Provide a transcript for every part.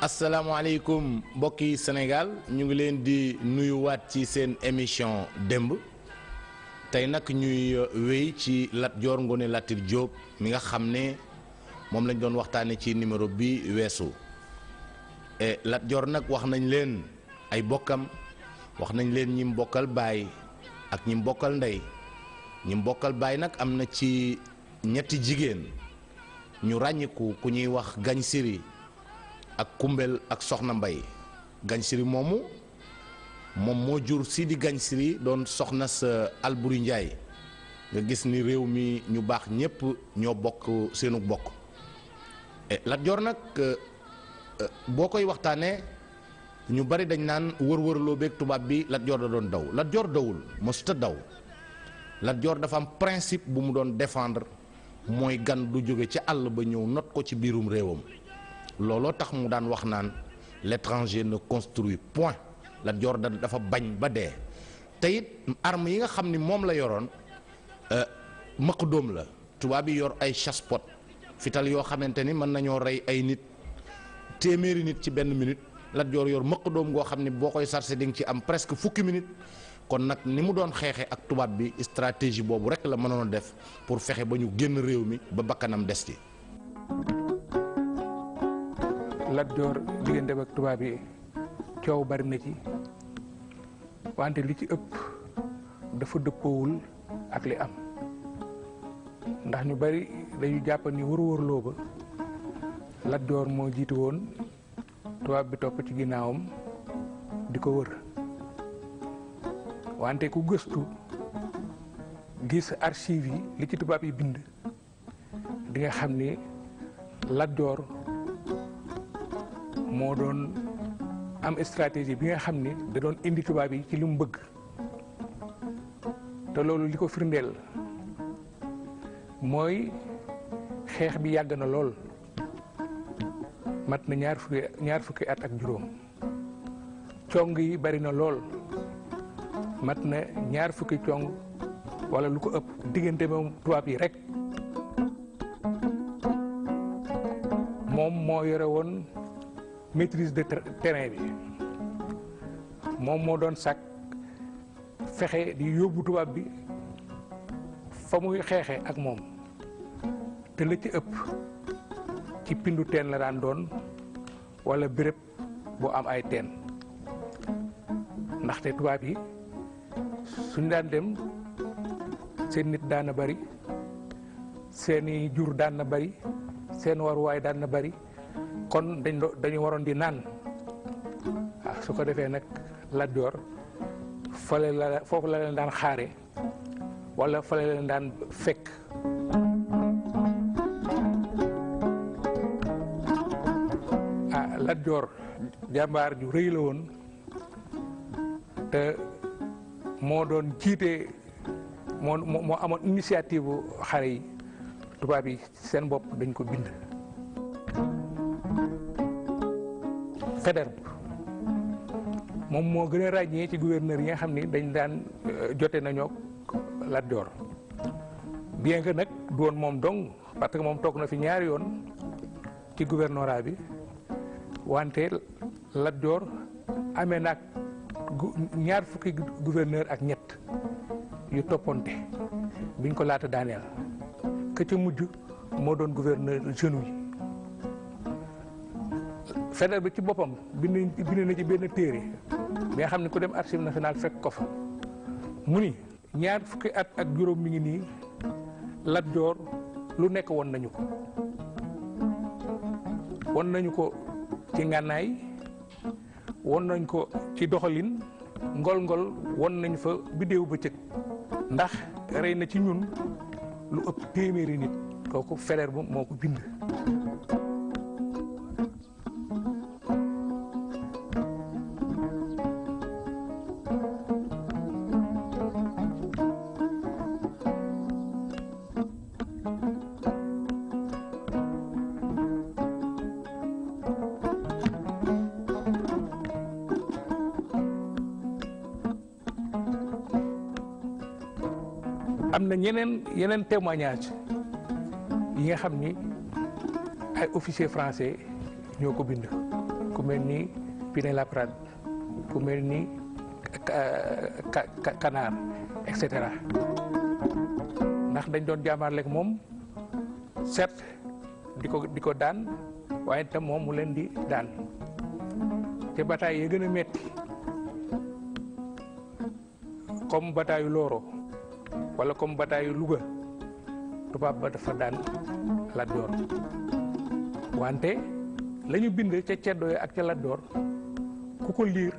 asalaamaaleykum mbokki Sénégal ñu ngi leen di nuyuwaat ci seen émission démb tey nag ñuy wéy ci Lat Dior Ngoné Latyr Diop mi nga xam ne moom lañ doon waxtaane ci numéro bi weesu Lat Dior nag wax nañ leen ay bokkam wax nañ leen ñi mbokkal baay ak ñi mbokkal ndey ñi mbokkal baay nag am na ci ñetti jigéen ñu ràññiku ku ñuy wax Gagne Siri ak Kumbel ak Soxna Mbay Gagne Siri moomu moom moo jur Sidi Gagne Siri doon soxna sa Alburi Njaay nga gis ni réew mi ñu baax ñépp ñoo bokk seenu bokk Lat Dior nag boo koy waxtaanee ñu bari dañ naan wër-wërloo beeg tubaab bi Lat Dior da doon daw Lat Dior dawul mësuta daw Lat Dior dafa am principe bu mu doon défendre mooy gan du jóge ci àll ba ñëw not ko ci biirum réewam looloo tax mu daan wax naan l'étranger ne construit point Lat Dior dafa bañ ba dee te it arme yi nga xam ni moom la yoroon mëq dóom la tubaab yi yor ay chasse-pot fital yoo xamante ni mën nañoo rey ay nit téeméeri nit ci benn minute Lat Dior yor mëq dóom goo xam ne boo koy sarse di nga ci am presque fukki minute kon nag ni mu doon xeexe ak tubaab bi stratégie boobu rek la mënoon def pour fexe ba ñu génn réew mi ba bakkanam des ci. Lat Dior digganteem ak tubaab yi coow bari na ci wante li ci ëpp dafa dëppoowul ak li am ndax ñu bari dañu jàpp ni wër-wërloo ba Lat Dior moo jiitu woon tubaab bi topp ci ginnaawam di ko wër wante ku gëstu gis archive yi li ci tubaab yi bind di nga xam ni Lat Dior moo doon am stratégie bi nga xam ni da doon indi tubaab yi ci li mu bëgg te loolu li ko firndeel mooy xeex bi yàgg na lool mat na ñaar fukki at ak juróom cong yi bari na lool mat na ñaar fukki cong wala lu ko ëpp diggante moom tubaab yi rek moom moo yore woon maîtrise de terrain bi moom moo doon sàkk fexe di yóbbu tubaab bi fa muy xeexe ak moom te la ci ëpp ci pindu teen la daan doon wala béréb bu am ay teen ndaxte tubaab yi suñ daan dem seen nit daan na bari seeni jur daan na bari seen waruwaay daan na bari kon dañu waroon di naan waaw su ko defee nag Lat Dior foofu la leen daan xaare wala fale leen daan fekk Lat Dior jàmbaar ju rëy la woon te moo doon jiite moo amoon initiative bu xare yi tubaab yi seen bopp dañ ko bind Faidherbe moom moo gën a ràññee ci gouverneur yi nga xam ni dañ daan jote nañoo Lat Dior bien que nag du woon moom dong parce que moom toog na fi ñaari yoon ci gouvernorat bi wante Lat Dior amee nag ñaar fukki gouverneur ak ñett yu toppante biñ ko laata daaneel ka ca mujj moo doon gouverneur Genouille Faidherbe bi ci boppam bind na ci benn téere bi nga xam ne ku dem archive nationale fekk ko fa mu ni ñaar fukki at ak juróom mi ngi nii Lat Dior lu nekk won nañu ko ci ngànnaay won nañ ko ci doxalin ngol-ngol won nañ fa biddéew bëccëg ndax rey na ci ñun lu ëpp téeméeri nit kooku Faidherbe moo ko bind am na yeneen témoignage yi nga xam ni ay officier français ñoo ko bind ku mel ni Pinet-Laprade ku mel ni Canaar et cetera ndax dañ doon jaamaarleeg moom certes di ko daan waaye itam moom mu leen di daan te bataay yi gën a metti comme bataayu Loro wala comme bataayu Louga tubaab ba dafa daan Lat Joor wante la ñu bind ca ceddo yi ak ca Lat Joor ku ko liir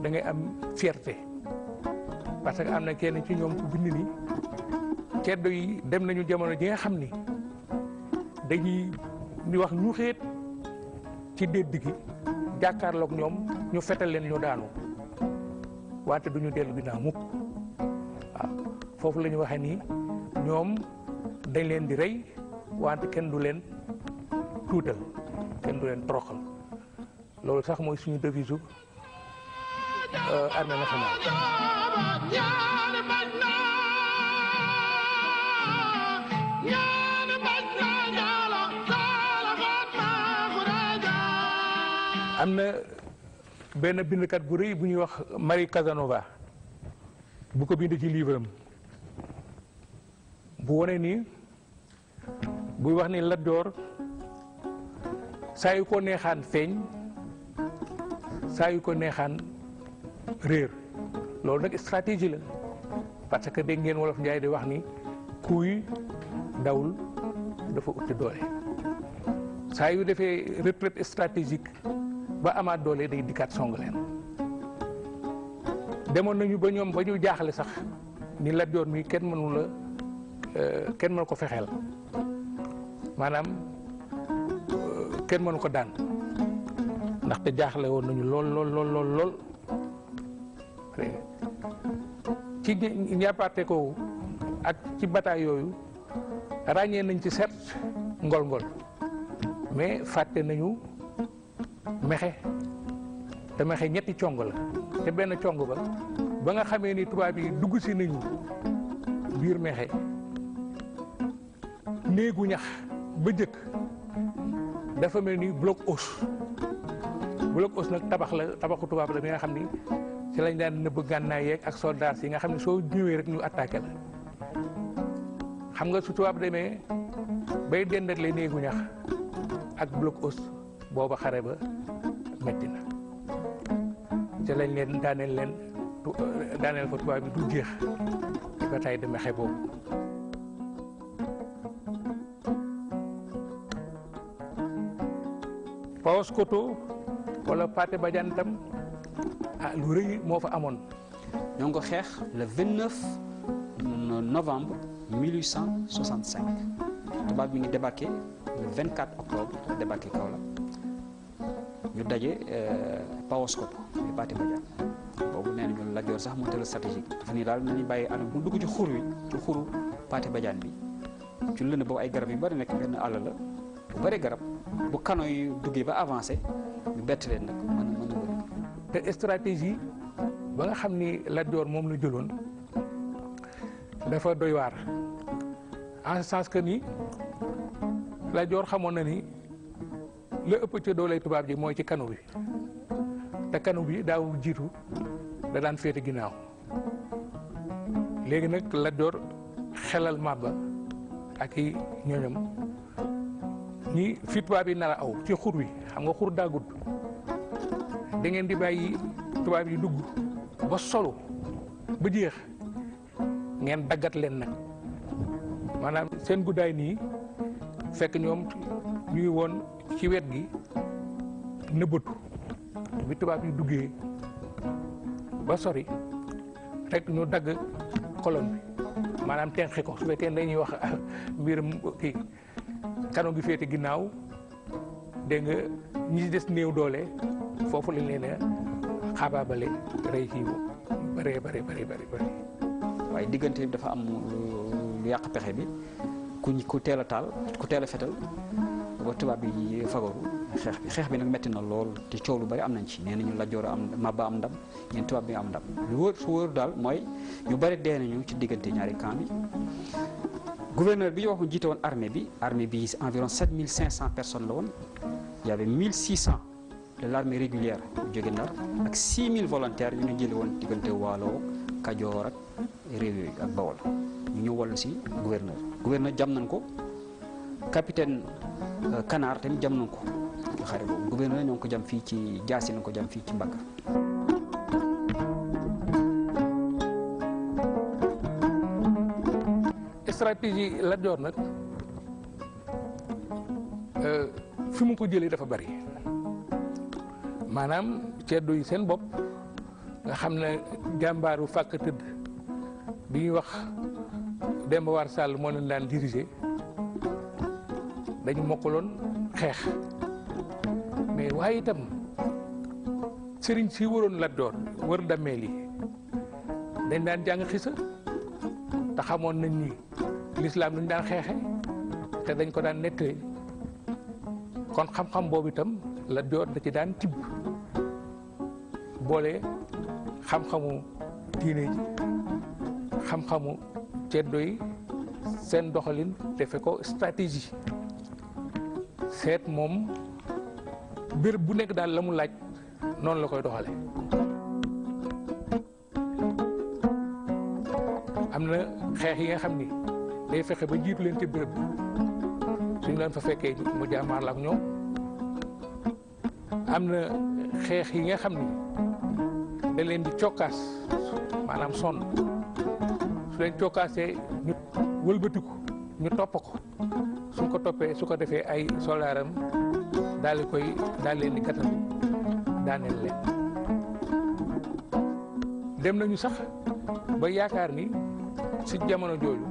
da ngay am fierté parce que am na kenn ci ñoom ku bind ni ceddo yi dem nañu jamono ji nga xam ni dañuy ñu wax ñu xeet ci dédd gi jàkkaarloog ñoom ñu fetal leen ñu daanu wante duñu dellu ginnaaw mukk waaw foofu la ñu waxee nii ñoom dañ leen di rey wante kenn du leen tuutal kenn du leen toroxal loolu sax mooy suñu devise armée nationale. am na benn bindkat bu rëy bu ñuy wax Marie Casanova bu ko bind ci livre am bu wone ni buy wax ni Lat Joor saa yu ko neexaan feeñ saa yu ko neexaan réer loolu nag stratégie la parce que dégg ngeen wolof Njaay di wax ni kuy dawul dafa utti doole saa yu defee retraite stratégique ba amaat doole day dikkaat song leen demoon nañu ba ñoom ba ñu jaaxle sax ni Lat Joor mi kenn mënu ko fexeel maanaam kenn mënu ko daan ndaxte jaaxle woon nañu lool ci njàppaate ko ak ci bataay yooyu ràññee nañ ci certes ngol-ngol mais fàtte nañu mexe te mexe ñetti cong la te benn cong ba nga xamee ni tubaab yi dugg si nañu biir mexe néegu ñax ba jëkk dafa mel ni bloc os nag tabaxu tubaab la bi nga xam ni ci lañ daan nëbb gànnaay yeeg ak soldats yi nga xam ne soo ñëwee rek ñu attaqué la xam nga su tubaab demee bay dendatle néegu ñax ak bloc os booba xare ba metti na ci lañ leen daaneel fa tubaab bi du jeex ci bataille de Mékhé boobu Paoskoto wala Pathé Badiane tam lu rëy moo fa amoon. ñoo ngi ko xeex le 29 novembre 1865 tubaab bi ngi débarqué le 24 octobre débarqué Kaolack ñu daje Paoskoto muy Pathé Badiane boobu nee nañu Lat Joor sax moo tëral stratégique dafa nii daal nañu bàyyi àll bu dugg ci xur wi ci xuru Pathé Badiane bi ci lënd boobu ay garab yu bari nekk benn àll la bu bari garab bu kano yi duggee ba avancé ñu bett leen nag mën te stratégie ba nga xam ni Lat Joor moom la jëloon dafa doy waar en ce sens que ni Lat Joor xamoon na ni la ëpp ci dooley tubaab ji mooy ci kanu bi te kanu bi daawul jiitu da daan féete ginnaaw léegi nag Lat Joor xelal Maba ak i ñoñam ñi fi tubaab yi nar a aw ci xur wi xam nga xur daagut da ngeen di bàyyi tubaab yi dugg ba solu ba jeex ngeen daggat leen nag maanaam seen guddaay nii fekk ñoom ñuy woon ci wet gi nëbbatu bi tubaab yi duggee ba sori rek ñu dagg colonne bi maanaam tenqi ko su fekkee dañuy wax mbirum kii kano gi féete ginnaaw dégg nga ñi ci des néew doole foofu lañ leen a xaabaabale rey ci bëree bëri waaye diggante bi dafa am lu yàq pexe bi ku teel a taal ku teel a fetal ba tubaab bi fagaru xeex bi nag metti na lool te coow lu bari am nañ ci nee nañu Lat Joor am Maba am ndam ñeen tubaab bi am ndam lu wóor su wóor daal mooy ñu bari dee nañu ci diggante ñaari camp bi gouverneur bi ñu wax mu jiite woon armée bi environ 7500 personnes la woon il y avait 1600 de l'armée régulière jóge Ndar ak 6000 volontaires yu ñu jëlee woon diggante Waalo Kajoor ak réew yooyu ak Bawol ñu ñëw wallu si gouverneur jam nañ ko capitaine Canard tamit jam nañ ko xare boobu gouverneur ñoo ngi ko jam fii ci jaasi lañ ko jam fii ci mbagg. stratégie Lat Joor nag fi mu ko jëlee dafa bari maanaam ceddo yi seen bopp nga xam ne jàmbaaru fàkk tëdd bi ñuy wax Demba War Sall moo leen daan diriger dañu mokkaloon xeex mais waaye itam sëriñ si waroon Lat Joor wër dammeel yi dañ daan jàng xisa te xamoon nañ ni lislaam luñ daan xeexe te dañ ko daan nettali kon xam-xam boobu itam Lat Joor da ci daan tibb boole xam-xamu diine ji xam-xamu ceddo yi seen doxalin defe ko stratégie seet moom béréb bu nekk daal la mu laaj noonu la koy doxale am na xeex yi nga xam ni day fexe ba jiitu leen ci béréb suñu leen fa fekkee mu jaamaar la ak ñoom am na xeex yi nga xam ni da leen di cokkaas maanaam sonn su leen cokkaasee ñu wëlbatiku ñu topp ko suñ ko toppee su ko defee ay soldaaram daal leen di gàttal daaneel leen dem nañu sax ba yaakaar ni ci jamono jooju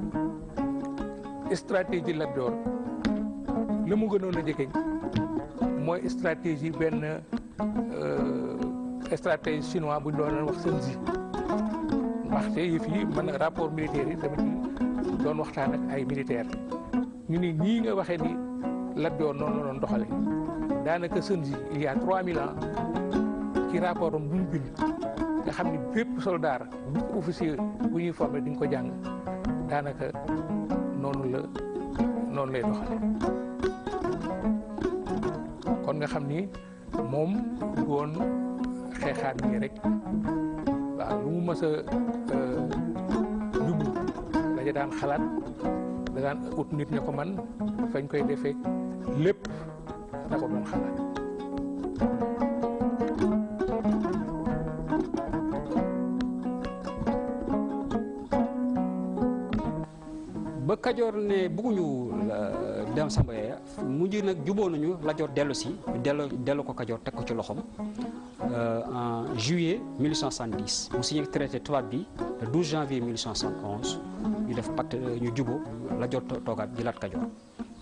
stratégie Lat Joor la mu gënoon a jegeñ mooy stratégie benn stratégie chinois bu ñu doon wax Sun Tzu waxte yëf yi man rapport militaire yi tamit doon waxtaan ak ay militaire ñu ni ñii nga waxee ni Lat Joor noonu la doon doxale daanaka Sun Tzu il y a 3000 ans ci rapport am bu ñu bind nga xam ni bépp soldat bépp officier bu ñuy formé di nga ko jàng daanaka noonu lay doxale kon nga xam ni moom du woon xeexaat nii rek waaw lu mu mës a jublu daja daan xalaat da daan ut nit ña ko man fañ koy defee lépp da ko doon xalaat ba Kajoor ne bëgguñu dem Samba Yaya mujj nag juboo nañu Lat Joor dellu si dellu ko Kajoor teg ko ci loxoom en juillet 1870 mu signé traité tubaab bi le 12 janvier 1871 ñu def pacte ñu juboo Lat Joor toogaat jëlaat Kajoor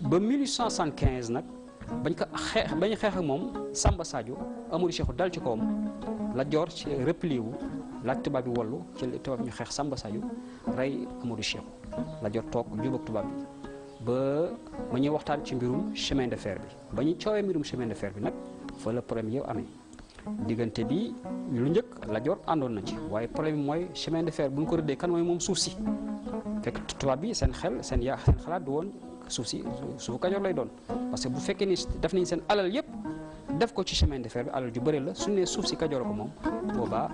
ba 1875 nag bañ xeex ak moom Samba Sadio Amadou Cheikhou dal ci kawam Lat Joor ci replié wu laaj tubaab bi wallu ci tubaab ñu xeex Samba Sadio rey Amadou Cheikhou Lat Joor toog jubóog tubaab bi ba ñuy waxtaan ci mbirum chemin de fer bi ba ñu coowee mbirum chemin de fer bi nag fa la problème yow amee diggante bi lu njëkk Lat Joor àndoon na ci waaye problème bi mooy chemin de fer bu ñu ko rëddee kan mooy moom suuf si fekk tubaab bi seen xalaat du woon suuf si suufu Kajoor lay doon parce que bu fekkee ni def nañ seen alal yëpp def ko ci chemin de fer bi alal ju bëri la suñu nee suuf si Kajoor ko moom boobaa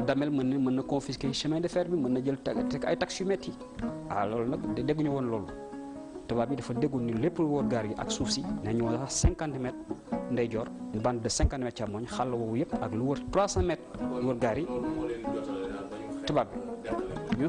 Damel mën na confisquer chemin de fer bi mën na jël teg ay taxes yu métti loolu nag dégguñu woon loolu tubaab bi dafa déggul ni lépp lu wër gaar yi ak suuf si ne ñu wax 50 mètres ndeyjoor une bande de 50 mètres càmmoñ xàll woowu yëpp ak lu wër 300 mètres lu wër gaar yi tubaab bi